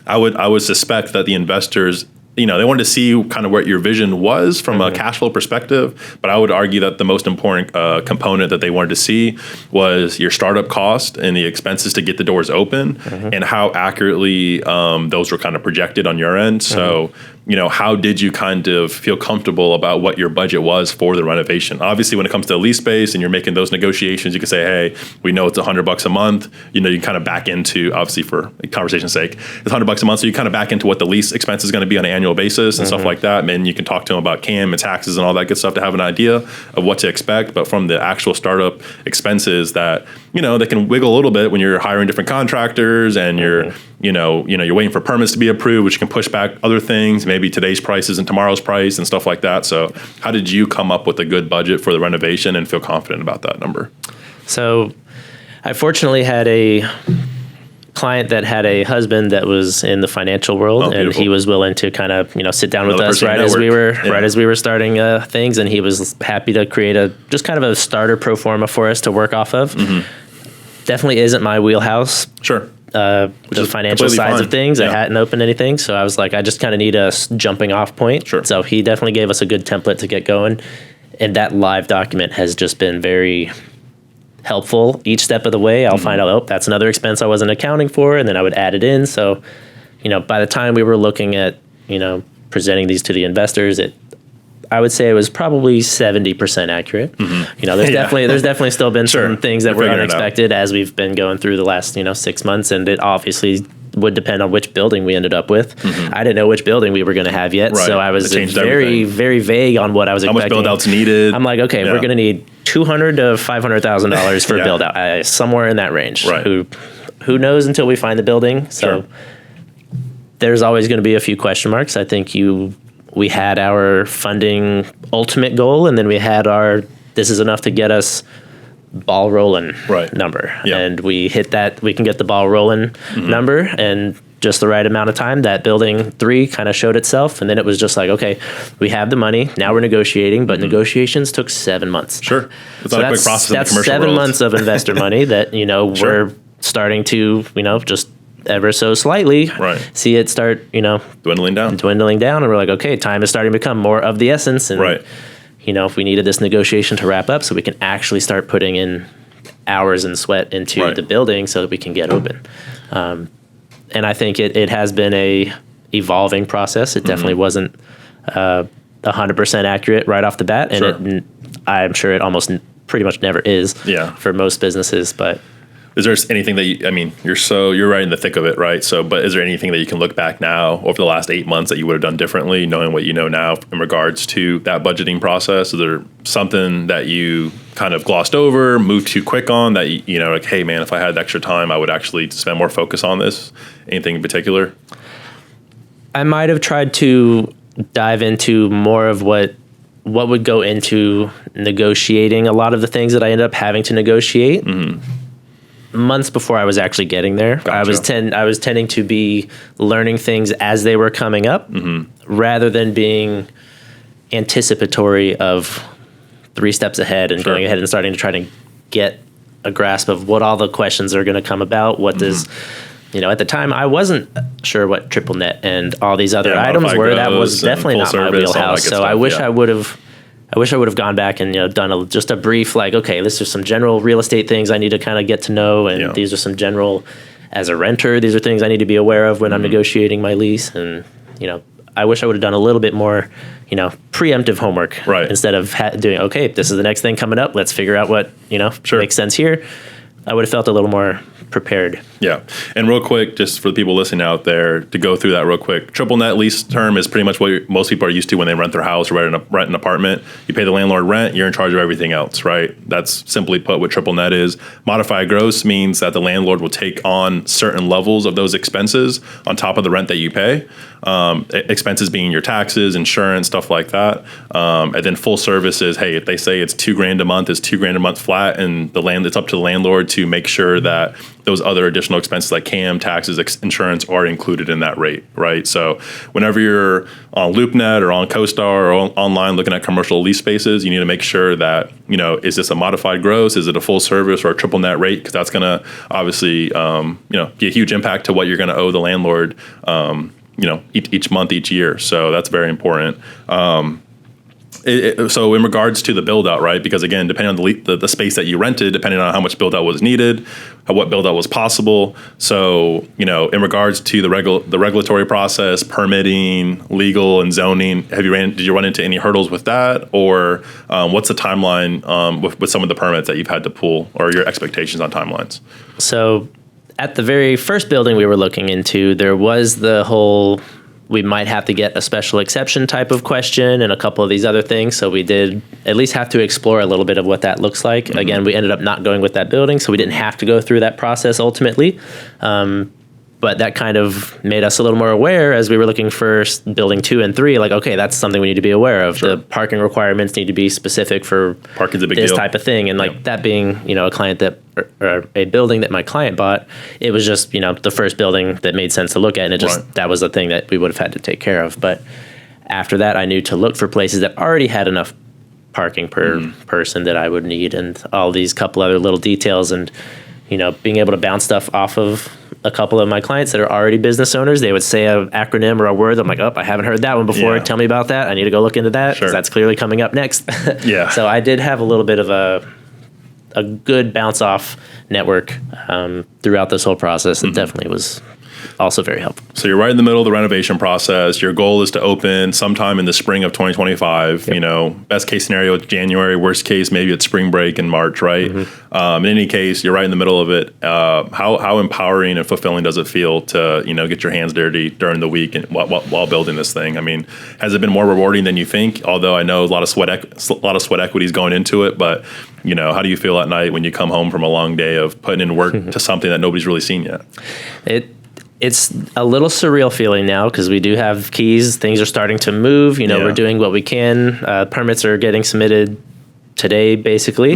I would suspect that the investors, they wanted to see kind of what your vision was from a cash flow perspective, but I would argue that the most important component that they wanted to see was your startup cost and the expenses to get the doors open, and how accurately those were kind of projected on your end. So how did you kind of feel comfortable about what your budget was for the renovation? Obviously, when it comes to the lease space and you're making those negotiations, you can say, hey, we know it's $100 a month. You can kind of back into, obviously for conversation's sake, it's $100 a month. So you kind of back into what the lease expense is going to be on an annual basis and stuff like that. And you can talk to them about CAM and taxes and all that good stuff to have an idea of what to expect. But from the actual startup expenses that, they can wiggle a little bit when you're hiring different contractors and you're waiting for permits to be approved, which can push back other things, maybe today's prices and tomorrow's price and stuff like that. So how did you come up with a good budget for the renovation and feel confident about that number? So I fortunately had a client that had a husband that was in the financial world, and he was willing to kind of sit down with us right as we were starting things, and he was happy to create just kind of a starter pro forma for us to work off of. Definitely isn't my wheelhouse. Sure. The financial sides of things. I hadn't opened anything, so I was like, I just kind of need a jumping off point. Sure. So he definitely gave us a good template to get going, and that live document has just been very helpful each step of the way. I'll find out, that's another expense I wasn't accounting for, and then I would add it in. So, by the time we were looking at, presenting these to the investors, I would say it was probably 70% accurate. There's definitely still been some things that were unexpected as we've been going through the last 6 months, and it obviously would depend on which building we ended up with. I didn't know which building we were going to have yet, so I was very, very vague on what I was expecting. How much build-out's needed? I'm like, okay, we're going to need $200,000 to $500,000 for a build-out, somewhere in that range. Right. Who knows until we find the building? So there's always going to be a few question marks. I think we had our funding ultimate goal, and then we had our this is enough to get us ball rolling number. And we hit that, we can get the ball rolling number, and just the right amount of time, that building 3 kind of showed itself. And then it was just like, okay, we have the money, now we're negotiating, but negotiations took 7 months. Sure. It's not a quick process in the commercial 7 world. months of investor money that, we're starting to, just ever so slightly see it start, dwindling down. And we're like, okay, time is starting to become more of the essence. And, if we needed this negotiation to wrap up so we can actually start putting in hours and sweat into the building so that we can get open. And I think it has been a evolving process. It definitely wasn't 100% accurate right off the bat, and I'm sure it almost pretty much never is for most businesses. But is there anything that you're right in the thick of it, right? So, but is there anything that you can look back now over the last 8 months that you would have done differently, knowing what you know now in regards to that budgeting process? Is there something that you kind of glossed over, moved too quick on that, like, hey man, if I had extra time, I would actually spend more focus on this? Anything in particular? I might have tried to dive into more of what would go into negotiating a lot of the things that I ended up having to negotiate months before I was actually getting there. Gotcha. I was tending to be learning things as they were coming up rather than being anticipatory of 3 steps ahead and going ahead and starting to try to get a grasp of what all the questions are going to come about. What does, at the time I wasn't sure what triple net and all these other items were. That was definitely not my wheelhouse. So I wish I would have gone back and done just a brief, like, okay, this is some general real estate things I need to kind of get to know, and these are some general, as a renter, these are things I need to be aware of when I'm negotiating my lease. And I wish I would have done a little bit more, preemptive homework instead of doing, okay, this is the next thing coming up, let's figure out what makes sense here. I would have felt a little more prepared. Yeah. And real quick, just for the people listening out there, to go through that real quick, triple net lease term is pretty much what most people are used to when they rent their house or rent an apartment. You pay the landlord rent, you're in charge of everything else, right? That's simply put what triple net is. Modified gross means that the landlord will take on certain levels of those expenses on top of the rent that you pay. Expenses being your taxes, insurance, stuff like that. And then full service is, hey, if they say it's $2,000 a month, it's $2,000 a month flat, and it's up to the landlord to make sure that those other additional expenses like CAM, taxes, insurance are included in that rate, right? So whenever you're on LoopNet or on CoStar or online looking at commercial lease spaces, you need to make sure that, is this a modified gross? Is it a full service or a triple net rate? Because that's going to obviously, be a huge impact to what you're going to owe the landlord, each month, each year. So that's very important. So in regards to the build out, right? Because again, depending on the space that you rented, depending on how much build out was needed, what build out was possible. So, in regards to the regulatory process, permitting, legal and zoning, did you run into any hurdles with that? Or what's the timeline with some of the permits that you've had to pull, or your expectations on timelines? So at the very first building we were looking into, there was the whole, we might have to get a special exception type of question and a couple of these other things. So we did at least have to explore a little bit of what that looks like. Again, we ended up not going with that building, so we didn't have to go through that process ultimately. But that kind of made us a little more aware as we were looking for building 2 and 3, like, okay, that's something we need to be aware of. The parking requirements need to be specific for parking's a big this deal. Type of thing. And that being, a client or a building that my client bought, it was just, the first building that made sense to look at. And that was the thing that we would have had to take care of. But after that, I knew to look for places that already had enough parking per person that I would need, and all these couple other little details, and, being able to bounce stuff off of a couple of my clients that are already business owners. They would say an acronym or a word. I'm like, I haven't heard that one before. Tell me about that. I need to go look into that because that's clearly coming up next. So I did have a little bit of a good bounce off network throughout this whole process. It definitely was also very helpful. So you're right in the middle of the renovation process. Your goal is to open sometime in the spring of 2025. Best case scenario, it's January. Worst case, maybe it's spring break in March, right? In any case, you're right in the middle of it. How empowering and fulfilling does it feel to get your hands dirty during the week and while building this thing? I mean, has it been more rewarding than you think? Although I know a lot of sweat equity is going into it, but how do you feel at night when you come home from a long day of putting in work to something that nobody's really seen yet? It's a little surreal feeling now because we do have keys. Things are starting to move. We're doing what we can. Permits are getting submitted today, basically.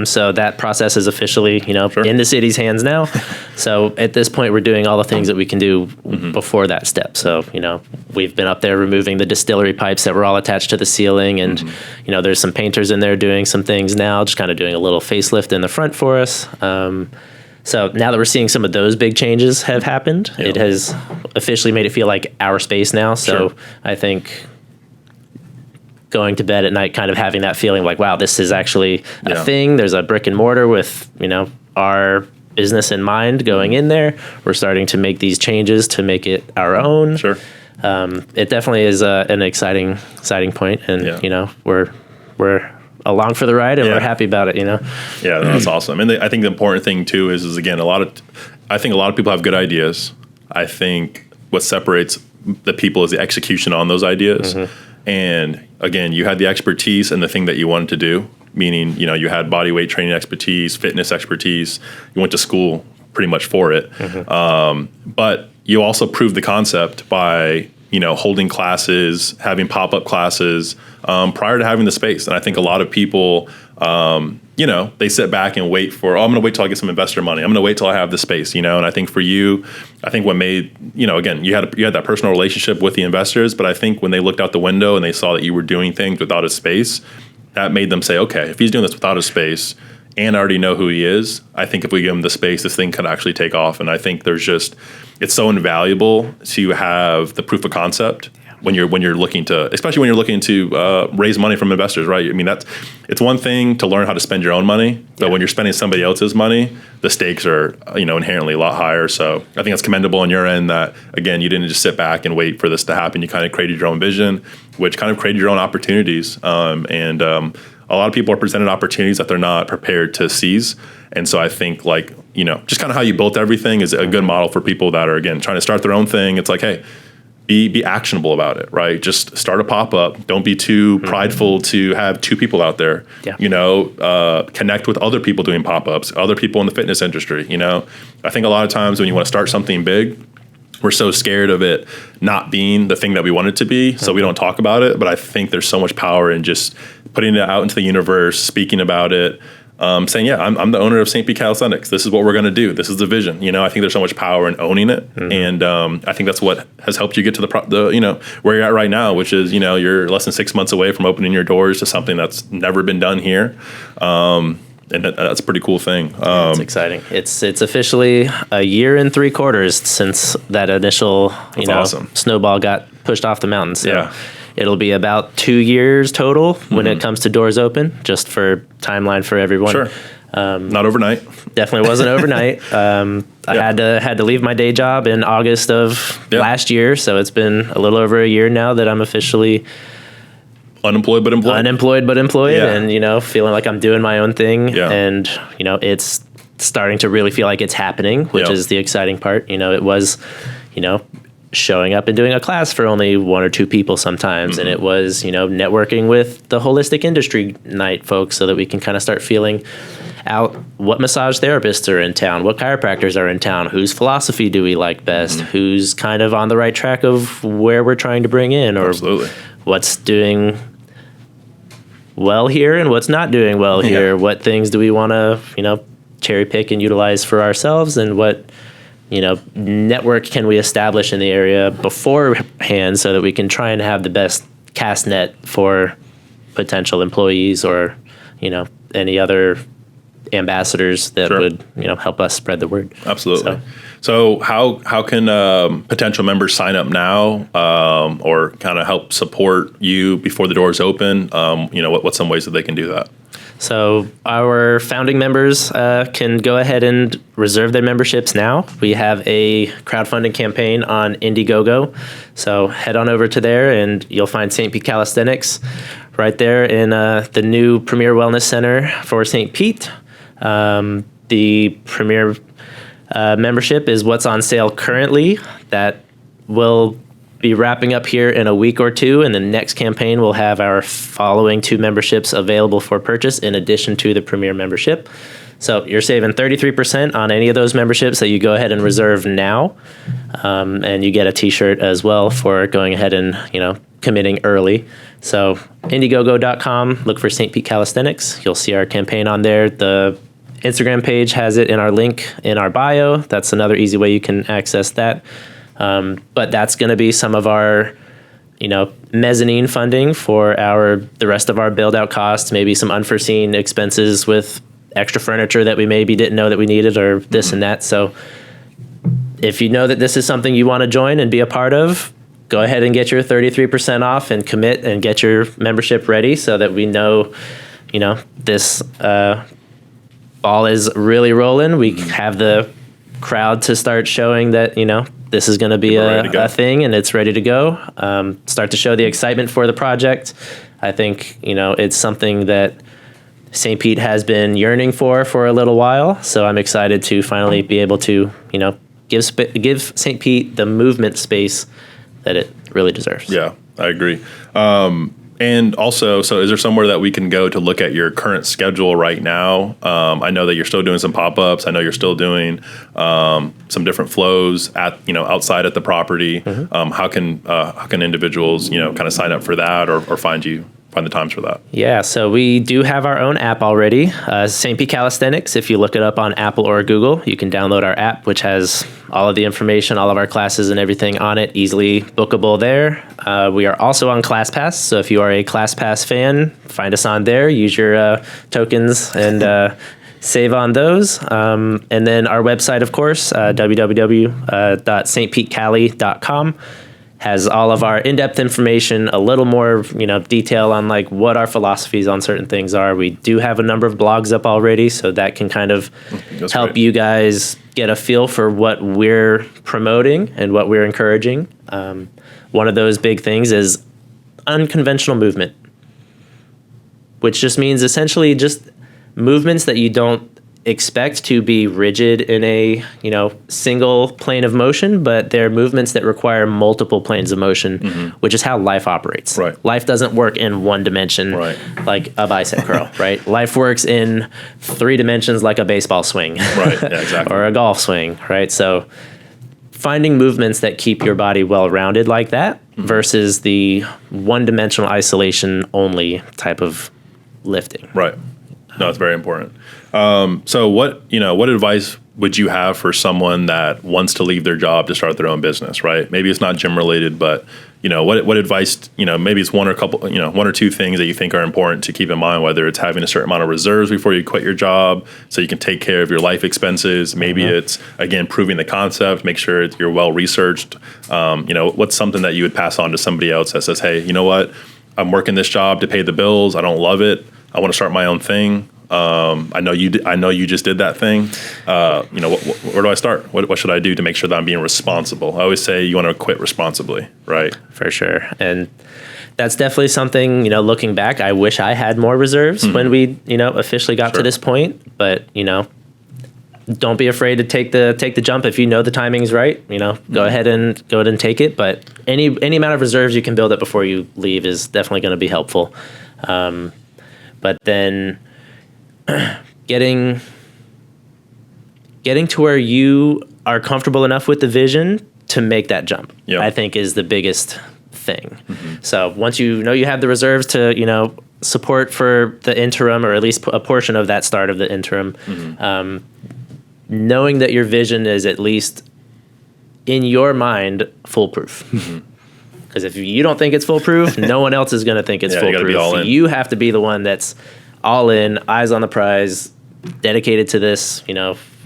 So that process is officially, in the city's hands now. So at this point, we're doing all the things that we can do before that step. So, we've been up there removing the distillery pipes that were all attached to the ceiling. And, there's some painters in there doing some things now, just kind of doing a little facelift in the front for us. So now that we're seeing some of those big changes have happened, it has officially made it feel like our space now. So I think going to bed at night kind of having that feeling like, wow, this is actually a thing. There's a brick and mortar with, our business in mind going in there. We're starting to make these changes to make it our own. it definitely is an exciting point, and we're along for the ride, and we're happy about it. Yeah, that's awesome. And I think the important thing too is again, I think a lot of people have good ideas. I think what separates the people is the execution on those ideas. And again, you had the expertise and the thing that you wanted to do, meaning, you had body weight training expertise, fitness expertise. You went to school pretty much for it. But you also proved the concept by, holding classes, having pop-up classes prior to having the space. And I think a lot of people, they sit back and wait for, I'm going to wait till I get some investor money. I'm going to wait till I have the space, And I think for you, what made, again, you had that personal relationship with the investors, but I think when they looked out the window and they saw that you were doing things without a space, that made them say, okay, if he's doing this without a space and I already know who he is, I think if we give him the space, this thing could actually take off. And I think it's so invaluable to have the proof of concept when you're looking to, especially when you're looking to raise money from investors, right? I mean, it's one thing to learn how to spend your own money, but when you're spending somebody else's money, the stakes are, inherently a lot higher. So I think it's commendable on your end that, again, you didn't just sit back and wait for this to happen. You kind of created your own vision, which kind of created your own opportunities. A lot of people are presented opportunities that they're not prepared to seize. And so I think just kind of how you built everything is a good model for people that are, again, trying to start their own thing. It's like, hey, be actionable about it, right? Just start a pop-up. Don't be too prideful to have two people out there. Connect with other people doing pop-ups, other people in the fitness industry. I think a lot of times when you want to start something big, we're so scared of it not being the thing that we want it to be, so we don't talk about it. But I think there's so much power in just putting it out into the universe, speaking about it, saying, I'm the owner of St. Pete Calisthenics. This is what we're going to do. This is the vision. I think there's so much power in owning it. And I think that's what has helped you get to the where you're at right now, which is, you're less than 6 months away from opening your doors to something that's never been done here. And that's a pretty cool thing. It's exciting. It's officially a year and 3/4 since that initial, awesome. snowball got pushed off the mountain. So it'll be about 2 years total when it comes to doors open, just for timeline for everyone. Sure. Not overnight. Definitely wasn't overnight. I had to leave my day job in August of last year. So it's been a little over a year now that I'm officially unemployed but employed, and feeling like I'm doing my own thing, and it's starting to really feel like it's happening, which is the exciting part. It was, showing up and doing a class for only one or two people sometimes, and it was, networking with the holistic industry night folks so that we can kind of start feeling out what massage therapists are in town, what chiropractors are in town, whose philosophy do we like best, who's kind of on the right track of where we're trying to bring in, or what's doing well here and what's not doing well here. What things do we want to, cherry pick and utilize for ourselves, and what, network can we establish in the area beforehand so that we can try and have the best cast net for potential employees or, any other ambassadors that would, help us spread the word. Absolutely. So how can potential members sign up now, or kind of help support you before the doors open? What's some ways that they can do that? So our founding members can go ahead and reserve their memberships now. We have a crowdfunding campaign on Indiegogo. So head on over to there and you'll find St. Pete Calisthenics right there in the new Premier Wellness Center for St. Pete. The Premier membership is what's on sale currently. That will be wrapping up here in a week or two, and the next campaign will have our following two memberships available for purchase in addition to the Premier membership. So you're saving 33% on any of those memberships that you go ahead and reserve now, and you get a t-shirt as well for going ahead and committing early. So Indiegogo.com, look for St. Pete Calisthenics. You'll see our campaign on there. The Instagram page has it in our link in our bio. That's another easy way you can access that. But that's going to be some of our, mezzanine funding for the rest of our build out costs, maybe some unforeseen expenses with extra furniture that we maybe didn't know that we needed, or this and that. So if you know that this is something you want to join and be a part of, go ahead and get your 33% off and commit and get your membership ready so that we know, this ball is really rolling. We have the crowd to start showing that, this is going to be ready to go. a thing, and it's ready to go. Start to show the excitement for the project. I think, it's something that St. Pete has been yearning for a little while. So I'm excited to finally be able to, give St. Pete the movement space that it really deserves. Yeah, I agree. And also, so is there somewhere that we can go to look at your current schedule right now? I know that you're still doing some pop-ups. I know you're still doing some different flows at outside at the property. Mm-hmm. How can individuals kind of sign up for that or find the times for that? Yeah, so we do have our own app already, St. Pete Calisthenics. If you look it up on Apple or Google, you can download our app, which has all of the information, all of our classes and everything on it, easily bookable there. We are also on ClassPass, so if you are a ClassPass fan, find us on there, use your tokens and save on those. And then our website, of course, www.stpetecali.com. has all of our in-depth information, a little more, detail on like what our philosophies on certain things are. We do have a number of blogs up already, so that can kind of help you guys get a feel for what we're promoting and what we're encouraging. One of those big things is unconventional movement, which just means essentially just movements that you don't expect to be rigid in a single plane of motion, but they're movements that require multiple planes of motion, which is how life operates. Right. Life doesn't work in one dimension, like a bicep curl, right? Life works in 3 dimensions like a baseball swing, Right. Yeah, exactly. or a golf swing, right? So finding movements that keep your body well-rounded like that versus the one-dimensional isolation only type of lifting. Right. No, it's very important. So what advice would you have for someone that wants to leave their job to start their own business, right? Maybe it's not gym related, but what advice, maybe it's one or two things that you think are important to keep in mind, whether it's having a certain amount of reserves before you quit your job so you can take care of your life expenses. Maybe it's, again, proving the concept, make sure you're well researched. What's something that you would pass on to somebody else that says, hey, you know what? I'm working this job to pay the bills. I don't love it. I want to start my own thing. I know you just did that thing. Where do I start? What should I do to make sure that I'm being responsible? I always say you want to quit responsibly, right? For sure. And that's definitely something, looking back, I wish I had more reserves when we, officially got to this point. But, don't be afraid to take the jump if you know the timing's right. Go ahead and take it. But any amount of reserves you can build up before you leave is definitely going to be helpful. But then getting to where you are comfortable enough with the vision to make that jump, I think is the biggest thing. So once you have the reserves to, support for the interim, or at least a portion of that start of the interim, knowing that your vision is at least in your mind foolproof. Because if you don't think it's foolproof, no one else is going to think it's foolproof. You gotta be all in. You have to be the one that's all in, eyes on the prize, dedicated to this,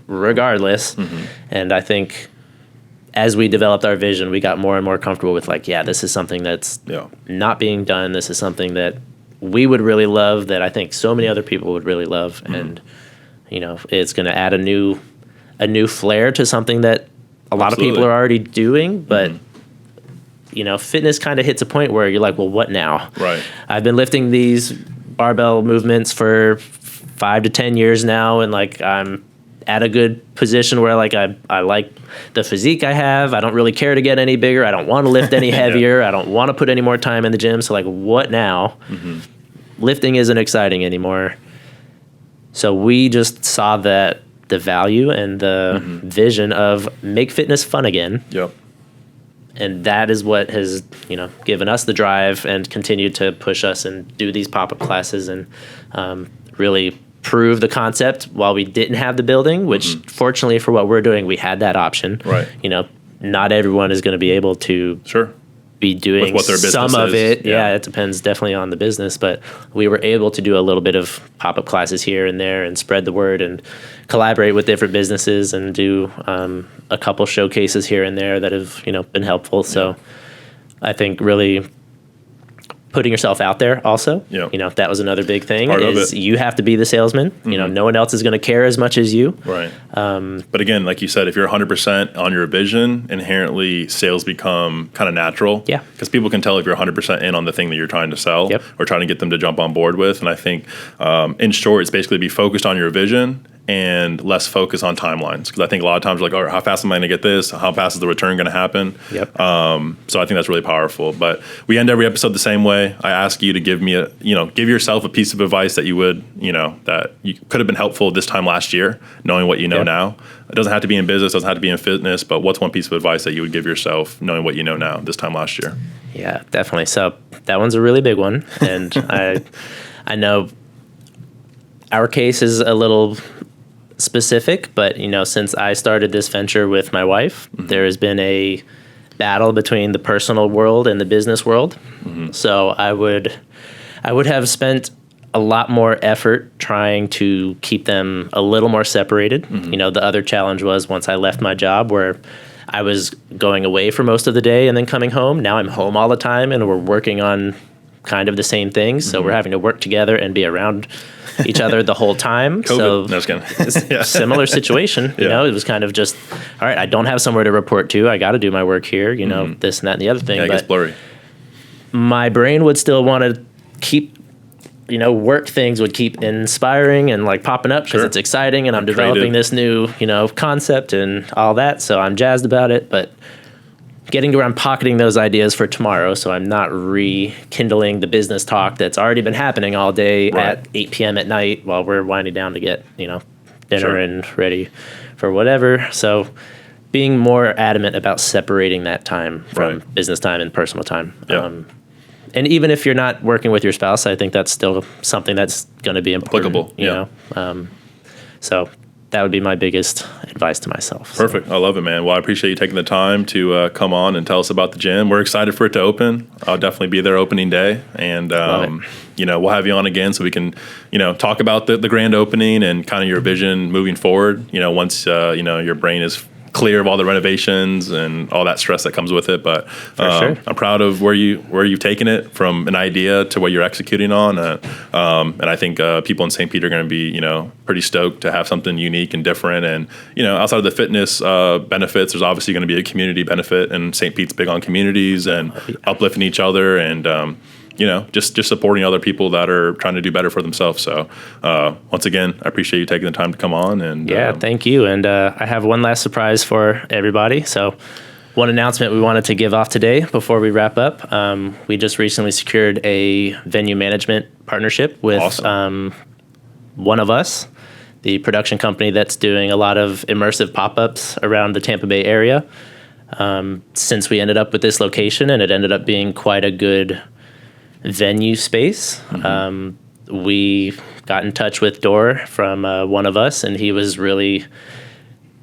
regardless. And I think as we developed our vision, we got more and more comfortable with this is something that's not being done. This is something that we would really love, that I think so many other people would really love. And, it's going to add a new flair to something that a lot of people are already doing, but fitness kind of hits a point where you're like, well, what now? Right. I've been lifting these barbell movements for 5 to 10 years now, and I'm at a good position where I like the physique I have. I don't really care to get any bigger. I don't want to lift any heavier. I don't want to put any more time in the gym. So what now? Lifting isn't exciting anymore. So we just saw that the value and the vision of make fitness fun again. Yep. And that is what has, given us the drive and continued to push us and do these pop-up classes and really prove the concept while we didn't have the building, which fortunately for what we're doing, we had that option. Right. Not everyone is going to be able to be doing what their business some of is. it. Yeah, it depends definitely on the business, but we were able to do a little bit of pop-up classes here and there and spread the word and collaborate with different businesses and do a couple showcases here and there that have, been helpful. So I think really putting yourself out there also. Yep. You know, that was another big thing Part of is it. you have to be the salesman. You know, no one else is going to care as much as you. Right. But again, like you said, if you're 100% on your vision, inherently sales become kind of natural. Yeah. Because people can tell if you're 100% in on the thing that you're trying to sell Yep. or trying to get them to jump on board with. And I think, in short, it's basically be focused on your vision and less focus on timelines. Because I think a lot of times you're like, oh, how fast am I going to get this? How fast is the return going to happen? Yep. So I think that's really powerful. But we end every episode the same way. I ask you to give me give yourself a piece of advice that you would, that you could have been helpful this time last year, knowing what you know now. It doesn't have to be in business, doesn't have to be in fitness, but what's one piece of advice that you would give yourself, knowing what you know now this time last year? Yeah, definitely. So that one's a really big one. And I know our case is a little specific, but since I started this venture with my wife, there has been a battle between the personal world and the business world. So I would have spent a lot more effort trying to keep them a little more separated. The other challenge was once I left my job where I was going away for most of the day and then coming home. Now I'm home all the time and we're working on kind of the same things. So we're having to work together and be around each other the whole time. COVID. So No, just kidding. similar situation, it was kind of just, all right, I don't have somewhere to report to. I got to do my work here, this and that and the other thing. Yeah, it gets blurry. My brain would still want to keep, work things would keep inspiring and like popping up because it's exciting and I'm developing this new, concept and all that. So I'm jazzed about it, but getting to where I'm pocketing those ideas for tomorrow, so I'm not rekindling the business talk that's already been happening all day at 8 p.m. at night while we're winding down to get, dinner and ready for whatever. So being more adamant about separating that time from business time and personal time. And even if you're not working with your spouse, I think that's still something that's going to be important. Applicable, So that would be my biggest advice to myself. Perfect. I love it, man. Well, I appreciate you taking the time to come on and tell us about the gym. We're excited for it to open. I'll definitely be there opening day. And, we'll have you on again so we can, talk about the grand opening and kind of your vision moving forward, once, your brain is clear of all the renovations and all that stress that comes with it. But I'm proud of where you've taken it from an idea to what you're executing on. And I think people in St. Pete are going to be, pretty stoked to have something unique and different. And, outside of the fitness benefits, there's obviously going to be a community benefit. And St. Pete's big on communities and uplifting each other and, just supporting other people that are trying to do better for themselves. So once again, I appreciate you taking the time to come on. And thank you. And I have one last surprise for everybody. So one announcement we wanted to give off today before we wrap up. We just recently secured a venue management partnership with One of Us, the production company that's doing a lot of immersive pop-ups around the Tampa Bay area. Since we ended up with this location and it ended up being quite a good venue space, we got in touch with Dor from One of Us, and he was really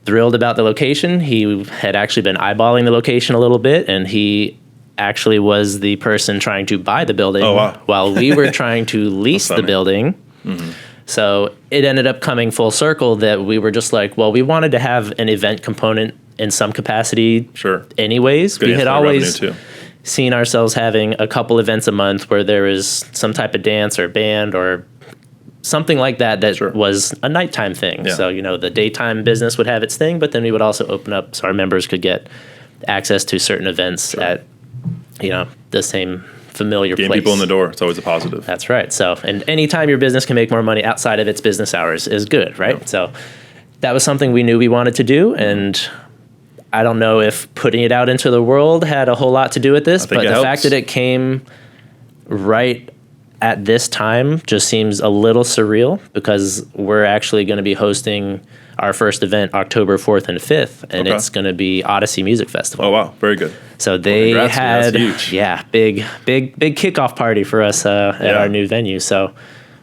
thrilled about the location. He had actually been eyeballing the location a little bit, and he actually was the person trying to buy the building while we were trying to lease the building. So it ended up coming full circle that we were just like, well, we wanted to have an event component in some capacity anyways. Good. We had always seen ourselves having a couple events a month where there is some type of dance or band or something like that was a nighttime thing. So, the daytime business would have its thing, but then we would also open up so our members could get access to certain events at, the same familiar place. Getting people in the door, it's always a positive. That's right. So, and anytime your business can make more money outside of its business hours is good, right? So that was something we knew we wanted to do, and I don't know if putting it out into the world had a whole lot to do with this, but the fact that it came right at this time just seems a little surreal because we're actually going to be hosting our first event October 4th and 5th, and it's going to be Odyssey Music Festival. Oh, wow. Very good. So they had, big kickoff party for us at our new venue. So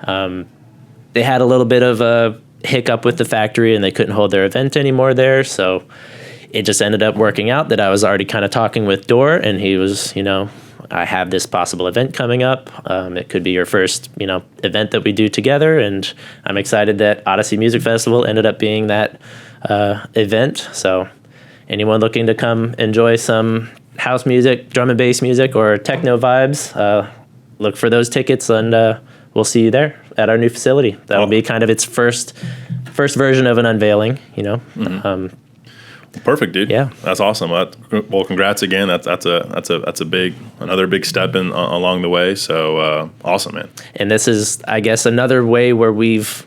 they had a little bit of a hiccup with the factory, and they couldn't hold their event anymore there. So it just ended up working out that I was already kind of talking with Dor, and he was, I have this possible event coming up. It could be your first, event that we do together, and I'm excited that Odyssey Music Festival ended up being that event. So anyone looking to come enjoy some house music, drum and bass music, or techno vibes, look for those tickets, and we'll see you there at our new facility. That'll be kind of its first version of an unveiling, Perfect, dude. Yeah, that's awesome. Well, congrats again. That's another big step along the way. So awesome, man. And this is, I guess, another way where we've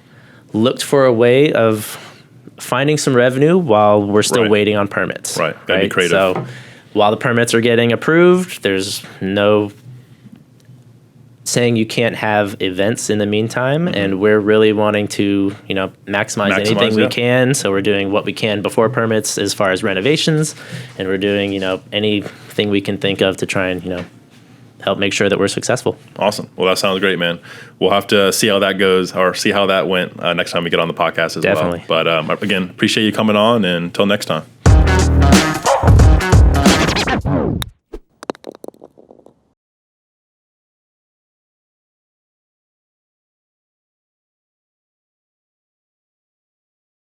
looked for a way of finding some revenue while we're still waiting on permits. Right. Gotta be creative. So while the permits are getting approved, there's no saying you can't have events in the meantime, and we're really wanting to maximize anything we can, so we're doing what we can before permits as far as renovations, and we're doing anything we can think of to try and help make sure that we're successful. Awesome. Well, that sounds great, man. We'll have to see how that goes, or see how that went next time we get on the podcast as Definitely. well. But again, appreciate you coming on, and until next time.